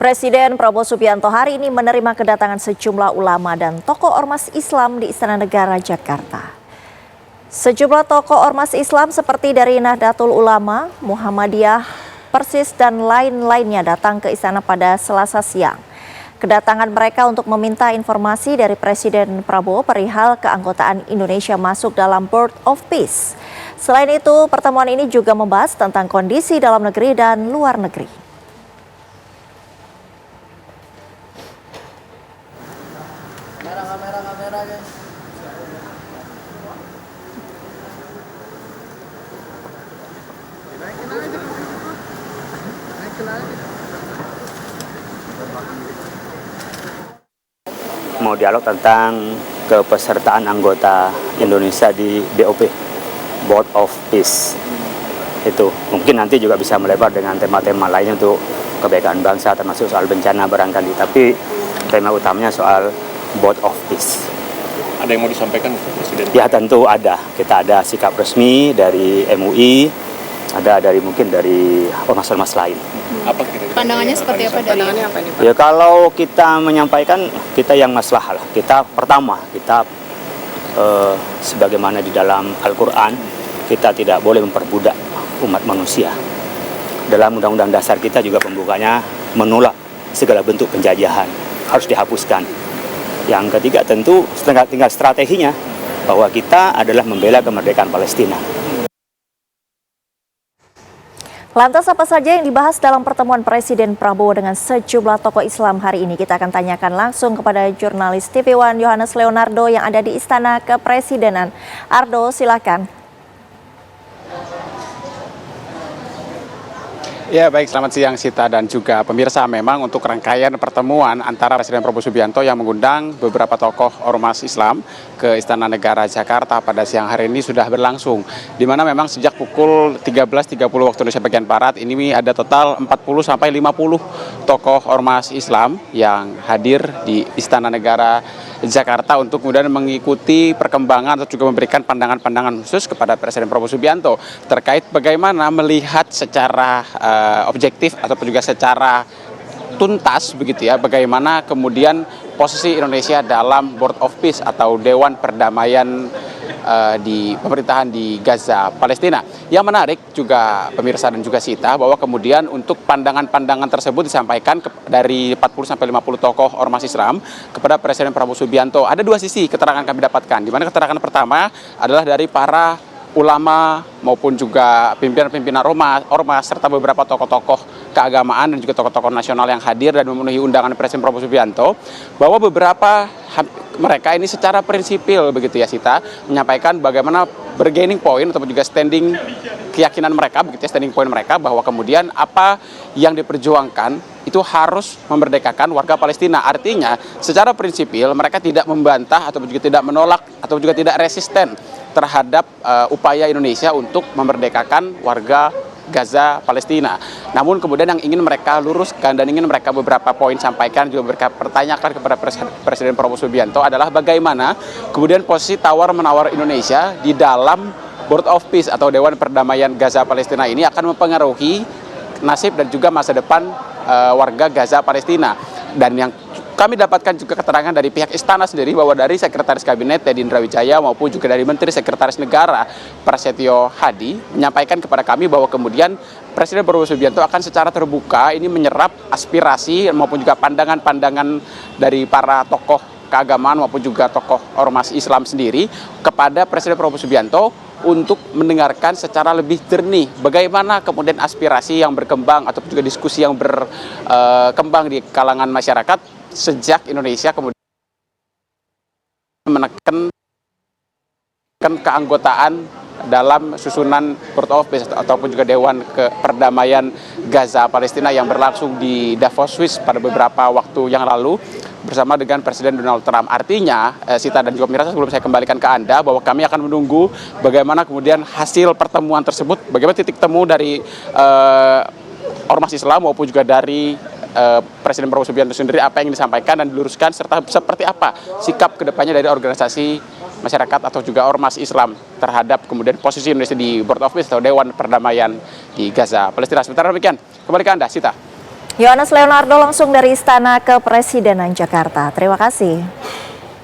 Presiden Prabowo Subianto hari ini menerima kedatangan sejumlah ulama dan tokoh ormas Islam di Istana Negara, Jakarta. Sejumlah tokoh ormas Islam seperti dari Nahdlatul Ulama, Muhammadiyah, Persis, dan lain-lainnya datang ke istana pada Selasa siang. Kedatangan mereka untuk meminta informasi dari Presiden Prabowo perihal keanggotaan Indonesia masuk dalam Board of Peace. Selain itu, pertemuan ini juga membahas tentang kondisi dalam negeri dan luar negeri. Kamera guys. Mau dialog tentang kepesertaan anggota Indonesia di BOP, Board of Peace. Itu mungkin nanti juga bisa melebar dengan tema-tema lainnya untuk kebaikan bangsa, termasuk soal bencana barangkali. Tapi tema utamanya soal Board of Peace. Ada yang mau disampaikan Presiden? Ya tentu ada. Kita ada sikap resmi dari MUI, ada mungkin dari ormas-ormas lain. Apa kira-kira? Pandangannya seperti apa dari? Pandangannya apa ini, Pak? Ya kalau kita menyampaikan, kita yang maslahah. Kita pertama, sebagaimana di dalam Al-Quran, kita tidak boleh memperbudak umat manusia. Dalam Undang-Undang Dasar kita juga pembukanya menolak segala bentuk penjajahan, harus dihapuskan. Yang ketiga tentu tinggal strateginya, bahwa kita adalah membela kemerdekaan Palestina. Lantas apa saja yang dibahas dalam pertemuan Presiden Prabowo dengan sejumlah tokoh Islam hari ini? Kita akan tanyakan langsung kepada jurnalis TV One Yohanes Leonardo yang ada di Istana Kepresidenan. Ardo, silakan. Ya baik, selamat siang Sita dan juga pemirsa. Memang untuk rangkaian pertemuan antara Presiden Prabowo Subianto yang mengundang beberapa tokoh ormas Islam ke Istana Negara Jakarta pada siang hari ini sudah berlangsung. Di mana memang sejak pukul 13.30 waktu Indonesia bagian Barat ini ada total 40-50 tokoh ormas Islam yang hadir di Istana Negara Jakarta untuk kemudian mengikuti perkembangan atau juga memberikan pandangan-pandangan khusus kepada Presiden Prabowo Subianto terkait bagaimana melihat secara objektif ataupun juga secara tuntas begitu ya, bagaimana kemudian posisi Indonesia dalam Board of Peace atau Dewan Perdamaian di pemerintahan di Gaza, Palestina. Yang menarik juga pemirsa dan juga Sita, bahwa kemudian untuk pandangan-pandangan tersebut disampaikan dari 40-50 tokoh ormas Islam kepada Presiden Prabowo Subianto. Ada dua sisi keterangan kami dapatkan, di mana keterangan pertama adalah dari para ulama maupun juga pimpinan-pimpinan ormas serta beberapa tokoh-tokoh keagamaan dan juga tokoh-tokoh nasional yang hadir dan memenuhi undangan Presiden Prabowo Subianto, bahwa beberapa mereka ini secara prinsipil begitu ya Sita, menyampaikan bagaimana bargaining point ataupun juga standing keyakinan mereka begitu ya, standing point mereka bahwa kemudian apa yang diperjuangkan itu harus memerdekakan warga Palestina. Artinya secara prinsipil mereka tidak membantah ataupun juga tidak menolak atau juga tidak resisten terhadap upaya Indonesia untuk memerdekakan warga Gaza, Palestina. Namun kemudian yang ingin mereka luruskan dan ingin mereka beberapa poin sampaikan, juga mereka pertanyakan kepada Presiden Prabowo Subianto adalah bagaimana kemudian posisi tawar-menawar Indonesia di dalam Board of Peace atau Dewan Perdamaian Gaza, Palestina ini akan mempengaruhi nasib dan juga masa depan warga Gaza, Palestina. Dan yang kami dapatkan juga keterangan dari pihak istana sendiri, bahwa dari Sekretaris Kabinet Teddy Indrawicaya maupun juga dari Menteri Sekretaris Negara Prasetyo Hadi menyampaikan kepada kami bahwa kemudian Presiden Prabowo Subianto akan secara terbuka ini menyerap aspirasi maupun juga pandangan-pandangan dari para tokoh keagamaan maupun juga tokoh ormas Islam sendiri kepada Presiden Prabowo Subianto untuk mendengarkan secara lebih jernih bagaimana kemudian aspirasi yang berkembang atau juga diskusi yang berkembang di kalangan masyarakat sejak Indonesia kemudian menekan keanggotaan dalam susunan Board of Peace ataupun juga Dewan Perdamaian Gaza, Palestina yang berlangsung di Davos, Swiss pada beberapa waktu yang lalu bersama dengan Presiden Donald Trump. Artinya, Sita dan juga pemirsa, sebelum saya kembalikan ke Anda, bahwa kami akan menunggu bagaimana kemudian hasil pertemuan tersebut, bagaimana titik temu dari ormas Islam maupun juga dari Presiden Prabowo Subianto sendiri, apa yang disampaikan dan diluruskan, serta seperti apa sikap kedepannya dari organisasi masyarakat atau juga ormas Islam terhadap kemudian posisi Indonesia di Board of Peace atau Dewan Perdamaian di Gaza, Palestina. Sementara demikian, kembali ke Anda, Sita. Yohanes Leonardo langsung dari Istana Kepresidenan Jakarta. Terima kasih.